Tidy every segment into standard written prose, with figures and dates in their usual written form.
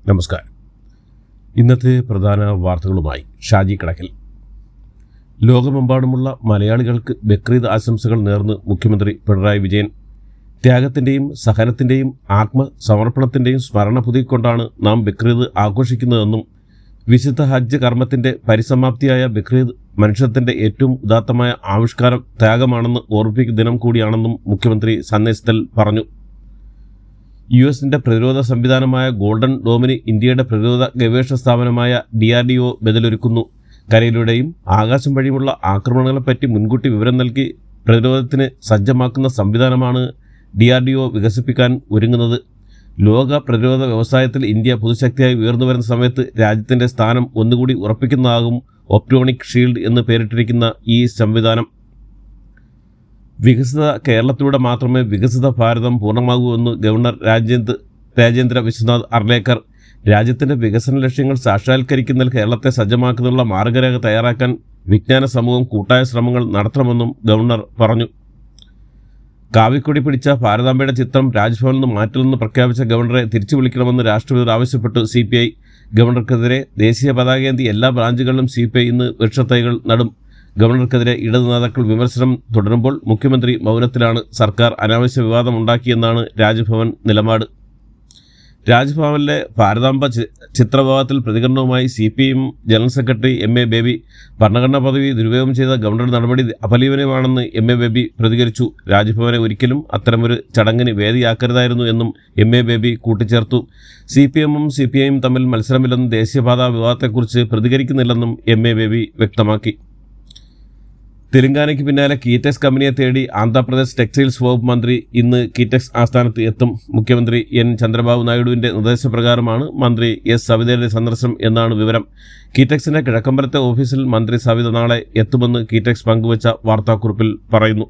നമസ്കാരം. ഇന്നത്തെ പ്രധാന വാർത്തകളുമായി ഷാജി കടക്കൽ. ലോകമെമ്പാടുമുള്ള മലയാളികൾക്ക് ബക്രീദ് ആശംസകൾ നേർന്ന് മുഖ്യമന്ത്രി പിണറായി വിജയൻ. ത്യാഗത്തിൻ്റെയും സഹനത്തിൻ്റെയും ആത്മസമർപ്പണത്തിൻ്റെയും സ്മരണ പുതുക്കിക്കൊണ്ടാണ് നാം ബക്രീദ് ആഘോഷിക്കുന്നതെന്നും വിശുദ്ധ ഹജ്ജ് കർമ്മത്തിൻ്റെ പരിസമാപ്തിയായ ബക്രീദ് മനുഷ്യത്തിൻ്റെ ഏറ്റവും ഉദാത്തമായ ആവിഷ്കാരം ത്യാഗമാണെന്ന് ഓർമ്മിപ്പിക്കുന്ന ദിനം കൂടിയാണെന്നും മുഖ്യമന്ത്രി സന്ദേശത്തിൽ പറഞ്ഞു. യുഎസിൻ്റെ പ്രതിരോധ സംവിധാനമായ ഗോൾഡൻ ഡോമിന് ഇന്ത്യയുടെ പ്രതിരോധ ഗവേഷണ സ്ഥാപനമായ DRDO ബദലൊരുക്കുന്നു. കരയിലൂടെയും ആകാശം വഴിയുമുള്ള ആക്രമണങ്ങളെപ്പറ്റി മുൻകൂട്ടി വിവരം നൽകി പ്രതിരോധത്തിന് സജ്ജമാക്കുന്ന സംവിധാനമാണ് DRDO വികസിപ്പിക്കാൻ ഒരുങ്ങുന്നത്. ലോക പ്രതിരോധ വ്യവസായത്തിൽ ഇന്ത്യ പുതുശക്തിയായി ഉയർന്നു വരുന്ന സമയത്ത് രാജ്യത്തിൻ്റെ സ്ഥാനം ഒന്നുകൂടി ഉറപ്പിക്കുന്നതാകും ഒപ്റ്റോണിക് ഷീൽഡ് എന്ന് പേരിട്ടിരിക്കുന്ന ഈ സംവിധാനം. വികസിത കേരളത്തിലൂടെ മാത്രമേ വികസിത ഭാരതം പൂർണ്ണമാകൂ എന്ന് ഗവർണർ രാജേന്ദ്ര വിശ്വനാഥ് അർലേക്കർ. രാജ്യത്തിൻ്റെ വികസന ലക്ഷ്യങ്ങൾ സാക്ഷാത്കരിക്കുന്നതിൽ കേരളത്തെ സജ്ജമാക്കുന്നതിനുള്ള മാർഗരേഖ തയ്യാറാക്കാൻ വിജ്ഞാന സമൂഹം കൂട്ടായ ശ്രമങ്ങൾ നടത്തണമെന്നും ഗവർണർ പറഞ്ഞു. കാവിക്കൊടി പിടിച്ച ഭാരതാംബയുടെ ചിത്രം രാജ്ഭവനിൽ നിന്ന് മാറ്റില്ലെന്ന് പ്രഖ്യാപിച്ച ഗവർണറെ തിരിച്ചു വിളിക്കണമെന്ന് രാഷ്ട്രപതി ആവശ്യപ്പെട്ടു. CPI ഗവർണർക്കെതിരെ ദേശീയ പതാകയേന്തി എല്ലാ ബ്രാഞ്ചുകളിലും CPI ഇന്ന് വൃക്ഷത്തൈകൾ നടും. ഗവർണർക്കെതിരെ ഇടതു നേതാക്കൾ വിമർശനം തുടരുമ്പോൾ മുഖ്യമന്ത്രി മൗനത്തിലാണ്. സർക്കാർ അനാവശ്യ വിവാദമുണ്ടാക്കിയെന്നാണ് രാജ്ഭവൻ നിലപാട്. രാജ്ഭവനിലെ ഭാരതാംബ ചിത്രവിവാദത്തിൽ പ്രതികരണവുമായി CPIM general secretary MA baby. ഭരണഘടനാ പദവി ദുരുപയോഗം ചെയ്ത ഗവർണറുടെ നടപടി അപലപനീയമാണെന്ന് MA ബേബി പ്രതികരിച്ചു. രാജ്ഭവനെ ഒരിക്കലും അത്തരമൊരു ചടങ്ങിന് വേദിയാക്കരുതായിരുന്നു എന്നും MA ബേബി കൂട്ടിച്ചേർത്തു. CPMഉം CPIയും തമ്മിൽ മത്സരമില്ലെന്നും ദേശീയപാതാ വിവാദത്തെക്കുറിച്ച് പ്രതികരിക്കുന്നില്ലെന്നും MA ബേബി വ്യക്തമാക്കി. തെലങ്കാനയ്ക്ക് പിന്നാലെ കീറ്റക്സ് കമ്പനിയെ തേടി ആന്ധ്രാപ്രദേശ് ടെക്സ്റ്റൈൽസ് വകുപ്പ് മന്ത്രി ഇന്ന് കീറ്റക്സ് ആസ്ഥാനത്ത് എത്തും. മുഖ്യമന്ത്രി N ചന്ദ്രബാബു നായിഡുവിൻ്റെ നിർദ്ദേശപ്രകാരമാണ് മന്ത്രി S സവിതയുടെ സന്ദർശനം എന്നാണ് വിവരം. കീറ്റക്സിൻ്റെ കിഴക്കമ്പലത്തെ ഓഫീസിൽ മന്ത്രി സവിത നാളെ എത്തുമെന്ന് കീറ്റക്സ് പങ്കുവച്ച വാർത്താക്കുറിപ്പിൽ പറയുന്നു.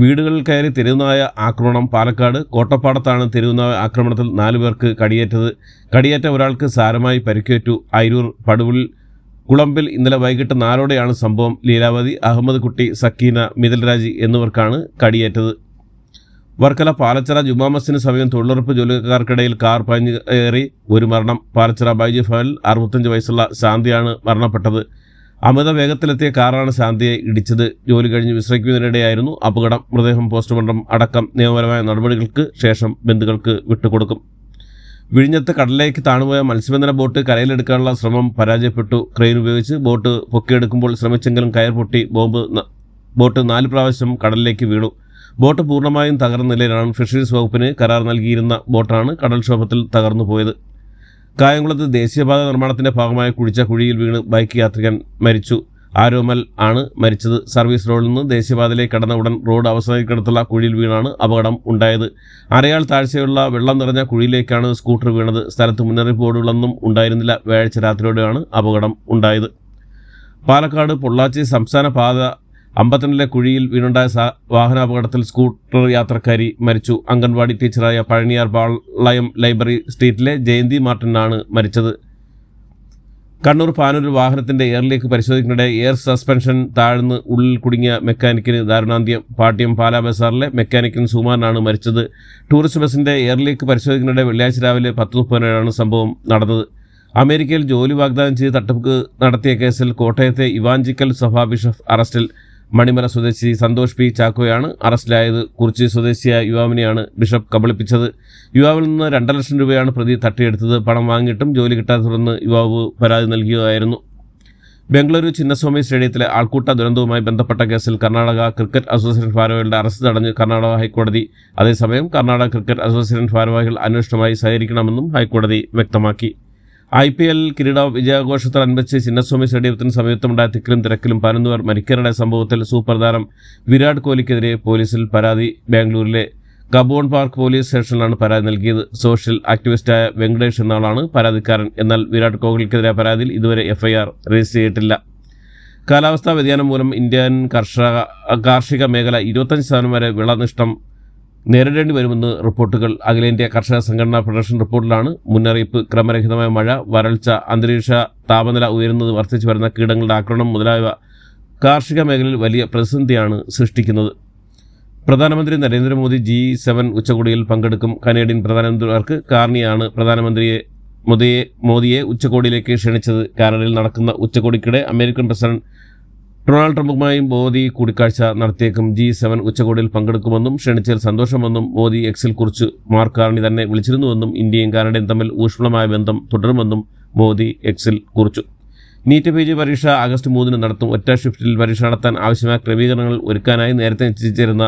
വീടുകളിൽ കയറി തെരുവുനായ ആക്രമണം. പാലക്കാട് കോട്ടപ്പാടത്താണ് തെരുവുനായ ആക്രമണത്തിൽ 4 പേർക്ക് കടിയേറ്റത്. കടിയേറ്റ ഒരാൾക്ക് സാരമായി പരിക്കേറ്റു. അയിരൂർ പടുവിൽ കുളമ്പിൽ ഇന്നലെ വൈകിട്ട് 4ഓടെയാണ് സംഭവം. ലീലാവതി, അഹമ്മദ് കുട്ടി, സക്കീന, മിഥിൽ രാജി എന്നിവർക്കാണ് കടിയേറ്റത്. വർക്കല പാലച്ചിറ ജുമാ മസ്ജിദിന് സമീപം തൊഴിലുറപ്പ് ജോലിക്കാർക്കിടയിൽ കാർ പാഞ്ഞേറി ഒരു മരണം. പാലച്ചിറ ബൈജു ഭവനിൽ 65 വയസ്സുള്ള ശാന്തിയാണ് മരണപ്പെട്ടത്. അമിത വേഗത്തിലെത്തിയ കാറാണ് ശാന്തിയെ ഇടിച്ചത്. ജോലി കഴിഞ്ഞ് വിശ്രമിക്കുന്നതിനിടെയായിരുന്നു അപകടം. മൃതദേഹം പോസ്റ്റ്മോർട്ടം അടക്കം നിയമപരമായ നടപടികൾക്ക് ശേഷം ബന്ധുക്കൾക്ക് വിട്ടുകൊടുക്കും. വിഴിഞ്ഞത്ത് കടലിലേക്ക് താണുപോയ മത്സ്യബന്ധന ബോട്ട് കരയിലെടുക്കാനുള്ള ശ്രമം പരാജയപ്പെട്ടു. ക്രെയിൻ ഉപയോഗിച്ച് ബോട്ട് പൊക്കിയെടുക്കുമ്പോൾ ശ്രമിച്ചെങ്കിലും കയർ പൊട്ടി ബോട്ട് 4 പ്രാവശ്യം കടലിലേക്ക് വീണു. ബോട്ട് പൂർണ്ണമായും തകർന്ന നിലയിലാണ്. ഫിഷറീസ് വകുപ്പിന് കരാർ നൽകിയിരുന്ന ബോട്ടാണ് കടൽക്ഷോഭത്തിൽ തകർന്നു പോയത്. കായംകുളത്ത് ദേശീയപാത നിർമ്മാണത്തിൻ്റെ ഭാഗമായി കുഴിച്ച കുഴിയിൽ വീണ് ബൈക്ക് യാത്രികൻ മരിച്ചു. ആരോമൽ ആണ് മരിച്ചത്. സർവീസ് റോഡിൽ നിന്ന് ദേശീയപാതയിലേക്ക് കടന്ന ഉടൻ റോഡ് അവസാനിക്കുന്നിടത്തുള്ള കുഴിയിൽ വീണാണ് അപകടം ഉണ്ടായത്. അരയാൾ താഴ്ചയുള്ള വെള്ളം നിറഞ്ഞ കുഴിയിലേക്കാണ് സ്കൂട്ടർ വീണത്. സ്ഥലത്ത് മുന്നറിയിപ്പ് ബോർഡുകളൊന്നും ഉണ്ടായിരുന്നില്ല. വ്യാഴാഴ്ച രാത്രിയോടെയാണ് അപകടം ഉണ്ടായത്. പാലക്കാട് പൊള്ളാച്ചി സംസ്ഥാന പാത 52 കുഴിയിൽ വീണുണ്ടായ വാഹനാപകടത്തിൽ സ്കൂട്ടർ യാത്രക്കാരി മരിച്ചു. അംഗൻവാടി ടീച്ചറായ പഴനിയാർ പാളയം ലൈബ്രറി സ്ട്രീറ്റിലെ ജയന്തി മാർട്ടിനാണ് മരിച്ചത്. കണ്ണൂർ പാനൂരിൽ വാഹനത്തിൻ്റെ എയറിലേക്ക് പരിശോധിക്കുന്നതിനിടെ എയർ സസ്പെൻഷൻ താഴ്ന്ന് ഉള്ളിൽ കുടുങ്ങിയ മെക്കാനിക്കിന് ദാരുണാന്ത്യം. പാട്യം പാലാ ബസാറിലെ മെക്കാനിക്കൻ സുമാറിനാണ് മരിച്ചത്. ടൂറിസ്റ്റ് ബസിൻ്റെ എയറിലേക്ക് പരിശോധിക്കുന്നതിനിടെ വെള്ളിയാഴ്ച രാവിലെ 10:30 സംഭവം നടന്നത്. അമേരിക്കയിൽ ജോലി വാഗ്ദാനം ചെയ്ത് തട്ടിപ്പ് നടത്തിയ കേസിൽ കോട്ടയത്തെ ഇവാഞ്ചിക്കൽ സഭാ ബിഷപ്പ് അറസ്റ്റിൽ. മണിമല സ്വദേശി സന്തോഷ് P ചാക്കോയാണ് അറസ്റ്റിലായത്. കുറിച്ചി സ്വദേശിയായ യുവാവിനെയാണ് ബിഷപ്പ് കബളിപ്പിച്ചത്. യുവാവിൽ നിന്ന് 2 ലക്ഷം രൂപയാണ് പ്രതി തട്ടിയെടുത്തത്. പണം വാങ്ങിയിട്ടും ജോലി കിട്ടാതെ തുടർന്ന് യുവാവ് പരാതി നൽകിയതായിരുന്നു. ബംഗളൂരു ചിന്നസ്വാമി സ്റ്റേഡിയത്തിലെ ആൾക്കൂട്ട ദുരന്തവുമായി ബന്ധപ്പെട്ട കേസിൽ കർണാടക ക്രിക്കറ്റ് അസോസിയേഷൻ ഭാരവാഹികളുടെ അറസ്റ്റ് തടഞ്ഞ് കർണാടക ഹൈക്കോടതി. അതേസമയം കർണാടക ക്രിക്കറ്റ് അസോസിയേഷൻ ഭാരവാഹികൾ അന്വേഷണവുമായി സഹകരിക്കണമെന്നും ഹൈക്കോടതി വ്യക്തമാക്കി. IPL കിരീട വിജയാഘോഷത്തോടനുബന്ധിച്ച് ചിന്നസ്വാമി സ്റ്റേഡിയത്തിന് സമീപത്തുണ്ടായ തിക്കിലും തിരക്കിലും 11 പേർ മരിക്കാനിടയ സംഭവത്തിൽ സൂപ്പർ താരം വിരാട് കോഹ്ലിക്കെതിരെ പോലീസിൽ പരാതി. ബാംഗ്ലൂരിലെ കബോൺ പാർക്ക് പോലീസ് സ്റ്റേഷനിലാണ് പരാതി നൽകിയത്. സോഷ്യൽ ആക്ടിവിസ്റ്റായ വെങ്കടേഷ് എന്നയാളാണ് പരാതിക്കാരൻ. എന്നാൽ വിരാട് കോഹ്ലിക്കെതിരെ പരാതിയിൽ ഇതുവരെ FIR രജിസ്റ്റർ ചെയ്തിട്ടില്ല. കാലാവസ്ഥാ വ്യതിയാനം മൂലം ഇന്ത്യൻ കാർഷിക മേഖല 25% വരെ വിളനഷ്ടം നേരിടേണ്ടി വരുമെന്ന് റിപ്പോർട്ടുകൾ. അഖിലേന്ത്യാ കർഷക സംഘടനാ ഫെഡറേഷൻ റിപ്പോർട്ടിലാണ് മുന്നറിയിപ്പ്. ക്രമരഹിതമായ മഴ, വരൾച്ച, അന്തരീക്ഷ താപനില ഉയരുന്നത്, വർദ്ധിച്ചു വരുന്ന കീടങ്ങളുടെ ആക്രമണം മുതലായവ കാർഷിക മേഖലയിൽ വലിയ പ്രതിസന്ധിയാണ് സൃഷ്ടിക്കുന്നത്. പ്രധാനമന്ത്രി നരേന്ദ്രമോദി G7 ഉച്ചകോടിയിൽ പങ്കെടുക്കും. കനേഡിയൻ പ്രധാനമന്ത്രിമാർക്ക് കാർണിയാണ് പ്രധാനമന്ത്രിയെ മോദിയെ ഉച്ചകോടിയിലേക്ക് ക്ഷണിച്ചത്. കാനഡയിൽ നടക്കുന്ന ഉച്ചകോടിക്കിടെ അമേരിക്കൻ പ്രസിഡന്റ് ഡൊണാൾഡ് ട്രംപുമായും മോദി കൂടിക്കാഴ്ച നടത്തിയേക്കും. G7 ഉച്ചകോടിയിൽ പങ്കെടുക്കുമെന്നും ക്ഷണിച്ചതിൽ സന്തോഷമെന്നും മോദി എക്സിൽ കുറിച്ച് മാർക്ക് കാർണി തന്നെ വിളിച്ചിരുന്നുവെന്നും ഇന്ത്യയും കാനഡയും തമ്മിൽ ഊഷ്മളമായ ബന്ധം തുടരുമെന്നും മോദി എക്സിൽ കുറിച്ചു. നീറ്റ് PG പരീക്ഷ ആഗസ്റ്റ് 3 നടത്തും. ഒറ്റ ഷിഫ്റ്റിൽ പരീക്ഷ നടത്താൻ ആവശ്യമായ ക്രമീകരണങ്ങൾ ഒരുക്കാനായി നേരത്തെ നിശ്ചയിച്ചിരുന്ന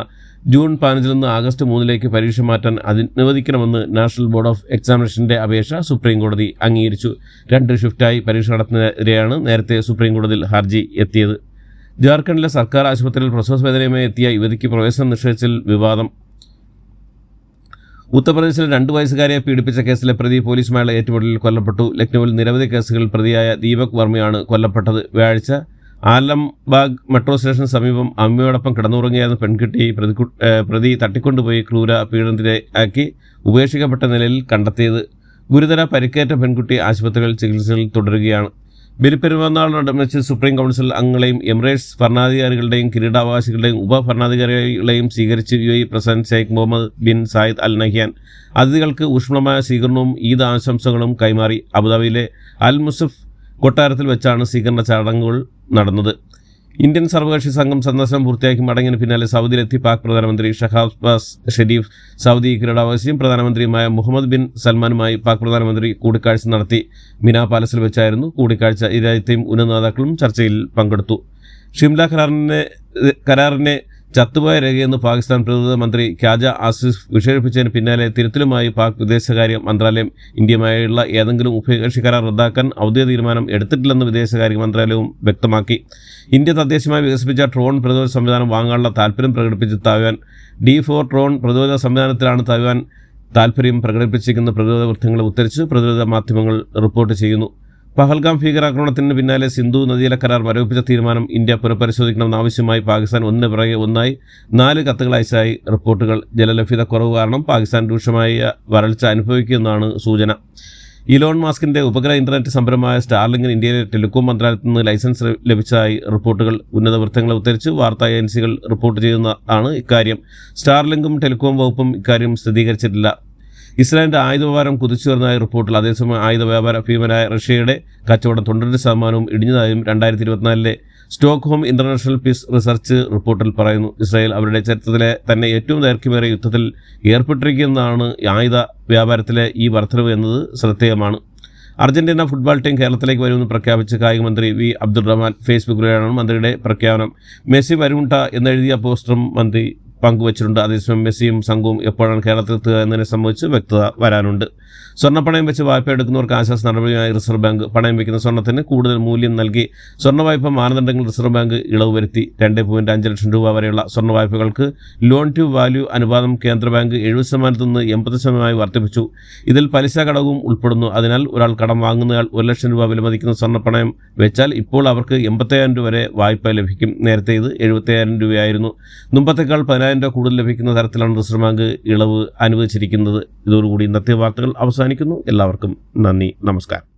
ജൂൺ 15 നിന്ന് ആഗസ്റ്റ് 3 പരീക്ഷ മാറ്റാൻ അനുവദിക്കണമെന്ന് നാഷണൽ ബോർഡ് ഓഫ് എക്സാമിനേഷൻ്റെ അപേക്ഷ സുപ്രീം കോടതി അംഗീകരിച്ചു. 2 ഷിഫ്റ്റായി പരീക്ഷ നടത്തുന്നതിനെതിരെയാണ് നേരത്തെ സുപ്രീം കോടതിയിൽ ഹർജി എത്തിയത്. ജാർഖണ്ഡിലെ സർക്കാർ ആശുപത്രിയിൽ പ്രസവവേദനയുമായി എത്തിയ യുവതിക്ക് പ്രവേശനം നിഷേധിച്ചതിൽ വിവാദം. ഉത്തർപ്രദേശിൽ 2 വയസ്സുകാരിയെ പീഡിപ്പിച്ച കേസിലെ പ്രതി പോലീസുമായുള്ള ഏറ്റുമുട്ടലിൽ കൊല്ലപ്പെട്ടു. ലക്നൌവിൽ നിരവധി കേസുകളിൽ പ്രതിയായ ദീപക് വർമ്മയാണ് കൊല്ലപ്പെട്ടത്. വ്യാഴാഴ്ച ആലംബാഗ് മെട്രോ സ്റ്റേഷന് സമീപം അമ്മയോടൊപ്പം കിടന്നുറങ്ങിയായിരുന്ന പെൺകുട്ടിയെ പ്രതി തട്ടിക്കൊണ്ടുപോയി ക്രൂര പീഡനത്തിനാക്കി ഉപേക്ഷിക്കപ്പെട്ട നിലയിൽ കണ്ടെത്തിയത്. ഗുരുതര പരിക്കേറ്റ പെൺകുട്ടി ആശുപത്രിയിൽ ചികിത്സയിൽ തുടരുകയാണ്. ബലിപ്പെരുമാറിനോടനുബന്ധിച്ച് സുപ്രീം കൗൺസിൽ അംഗങ്ങളെയും എമിറേറ്റ്സ് ഭരണാധികാരികളുടെയും കിരീടാവകാശികളുടെയും ഉപഭരണാധികാരികളെയും സ്വീകരിച്ച് UAE president Sheikh Mohammed bin Zayed Al Nahyan. അതിഥികൾക്ക് ഊഷ്മളമായ സ്വീകരണവും ഈദ് ആശംസകളും കൈമാറി. അബുദാബിയിലെ അൽ മുസഫ് കൊട്ടാരത്തിൽ വെച്ചാണ് സ്വീകരണ ചടങ്ങുകൾ നടന്നത്. ഇന്ത്യൻ സർവകക്ഷി സംഘം സന്ദർശനം പൂർത്തിയാക്കി മടങ്ങിയതിന് പിന്നാലെ സൗദിയിലെത്തി പാക് പ്രധാനമന്ത്രി ഷഹബാസ് ഷെരീഫ് സൗദി കിരീടാവകാശിയും പ്രധാനമന്ത്രിയുമായ മുഹമ്മദ് ബിൻ സൽമാനുമായി പാക് പ്രധാനമന്ത്രി കൂടിക്കാഴ്ച നടത്തി. മിനാ പാലസിൽ വെച്ചായിരുന്നു കൂടിക്കാഴ്ച. രാജ്യത്തെയും ഉന്നത നേതാക്കളും ചർച്ചയിൽ പങ്കെടുത്തു. ഷിംല കരാറിനെ ചത്തുപോയ രേഖയെന്ന് പാകിസ്ഥാൻ പ്രതിരോധ മന്ത്രി ഖ്വാജ ആസിഫ് വിശേഷിപ്പിച്ചതിന് പിന്നാലെ തിരുത്തലുമായി പാക് വിദേശകാര്യ മന്ത്രാലയം. ഇന്ത്യയുമായുള്ള ഏതെങ്കിലും ഉഭയകക്ഷി കരാർ റദ്ദാക്കാൻ ഔദ്യോഗിക തീരുമാനം എടുത്തിട്ടില്ലെന്ന് വിദേശകാര്യ മന്ത്രാലയവും വ്യക്തമാക്കി. ഇന്ത്യ തദ്ദേശീയമായി വികസിപ്പിച്ച ഡ്രോൺ പ്രതിരോധ സംവിധാനം വാങ്ങാനുള്ള താൽപ്പര്യം പ്രകടിപ്പിച്ച് തായ്വാൻ. D4 ഡ്രോൺ പ്രതിരോധ സംവിധാനത്തിലാണ് തായ്വാൻ താൽപ്പര്യം പ്രകടിപ്പിച്ചിരിക്കുന്ന പ്രതിരോധ വൃത്തങ്ങളെ ഉദ്ധരിച്ച് പ്രതിരോധ മാധ്യമങ്ങൾ റിപ്പോർട്ട് ചെയ്യുന്നു. പഹൽഗാം ഭീകരാക്രമണത്തിന് പിന്നാലെ സിന്ധു നദീജല കരാർ മരവിപ്പിച്ച തീരുമാനം ഇന്ത്യ പുനഃപരിശോധിക്കണമെന്നാവശ്യമായി പാകിസ്ഥാൻ ഒന്നിന് പിറകെ ഒന്നായി 4 കത്തുകൾ അയച്ചതായി റിപ്പോർട്ടുകൾ. ജലലഭ്യത കുറവ് കാരണം പാകിസ്ഥാൻ രൂക്ഷമായ വരൾച്ച അനുഭവിക്കുമെന്നാണ് സൂചന. ഇലോൺ മാസ്കിൻ്റെ ഉപഗ്രഹ ഇൻ്റർനെറ്റ് സംരംഭമായ സ്റ്റാർലിങ്കിന് ഇന്ത്യയിലെ ടെലികോം മന്ത്രാലയത്തിൽ നിന്ന് ലൈസൻസ് ലഭിച്ചതായി റിപ്പോർട്ടുകൾ. ഉന്നത വൃത്തങ്ങളെ ഉദ്ധരിച്ച് വാർത്താ ഏജൻസികൾ റിപ്പോർട്ട് ചെയ്യുന്നതാണ് ഇക്കാര്യം. സ്റ്റാർലിങ്കും ടെലികോം വകുപ്പും ഇക്കാര്യം സ്ഥിരീകരിച്ചിട്ടില്ല. ഇസ്രായേലിൻ്റെ ആയുധ വ്യാപാരം കുതിച്ചുയർന്നതായി റിപ്പോർട്ടിൽ. അതേസമയം ആയുധ വ്യാപാര ഭീമനായ റഷ്യയുടെ കച്ചവടം 92% ഇടിഞ്ഞതായും 2024 സ്റ്റോക്ക്ഹോം ഇൻ്റർനാഷണൽ പീസ് റിസർച്ച് റിപ്പോർട്ടിൽ പറയുന്നു. ഇസ്രായേൽ അവരുടെ ചരിത്രത്തിലെ തന്നെ ഏറ്റവും ദൈർഘ്യമേറിയ യുദ്ധത്തിൽ ഏർപ്പെട്ടിരിക്കുന്നതാണ് ആയുധ വ്യാപാരത്തിലെ ഈ വർധനവ് എന്നത് ശ്രദ്ധേയമാണ്. അർജന്റീന ഫുട്ബോൾ ടീം കേരളത്തിലേക്ക് വരുമെന്ന് പ്രഖ്യാപിച്ച് കായിക മന്ത്രി V. അബ്ദുൾ റഹ്മാൻ. ഫേസ്ബുക്കിലാണ് മന്ത്രിയുടെ പ്രഖ്യാപനം. മെസ്സി വരുമുണ്ട എന്നെഴുതിയ പോസ്റ്ററും മന്ത്രി പങ്കുവച്ചിട്ടുണ്ട്. അതേസമയം മെസ്സിയും സംഘവും എപ്പോഴാണ് കേരളത്തിലെത്തുക എന്നതിനെ സംബന്ധിച്ച് വ്യക്തത വരാനുണ്ട്. സ്വർണ്ണപ്പണയം വെച്ച് വായ്പ എടുക്കുന്നവർക്ക് ആശ്വാസ നടപടിയായി റിസർവ് ബാങ്ക്. പണയം വയ്ക്കുന്ന സ്വർണ്ണത്തിന് കൂടുതൽ മൂല്യം നൽകി സ്വർണ്ണ വായ്പ മാനദണ്ഡങ്ങൾ റിസർവ് ബാങ്ക് ഇളവ് വരുത്തി. 2.5 ലക്ഷം രൂപ വരെയുള്ള സ്വർണ്ണ വായ്പകൾക്ക് ലോൺ ടു വാല്യൂ അനുപാതം കേന്ദ്ര ബാങ്ക് 70% നിന്ന് 80% വർദ്ധിപ്പിച്ചു. ഇതിൽ പലിശ ഘടകവും ഉൾപ്പെടുന്നു. അതിനാൽ ഒരാൾ കടം വാങ്ങുന്നയാൾ 1 ലക്ഷം രൂപ വിലമതിക്കുന്ന സ്വർണ്ണപ്പണയം വെച്ചാൽ ഇപ്പോൾ അവർക്ക് 85,000 രൂപ വരെ വായ്പ ലഭിക്കും. നേരത്തെ ഇത് 75,000 രൂപയായിരുന്നു. മുമ്പത്തേക്കാൾ 10,000 രൂപ കൂടുതൽ ലഭിക്കുന്ന തരത്തിലാണ് റിസർവ് ബാങ്ക് ഇളവ് അനുവദിച്ചിരിക്കുന്നത്. ഇതോടുകൂടി ഇന്നത്തെ വാർത്തകൾ അവസാനിക്കുന്നു. എല്ലാവർക്കും നന്ദി, നമസ്കാരം.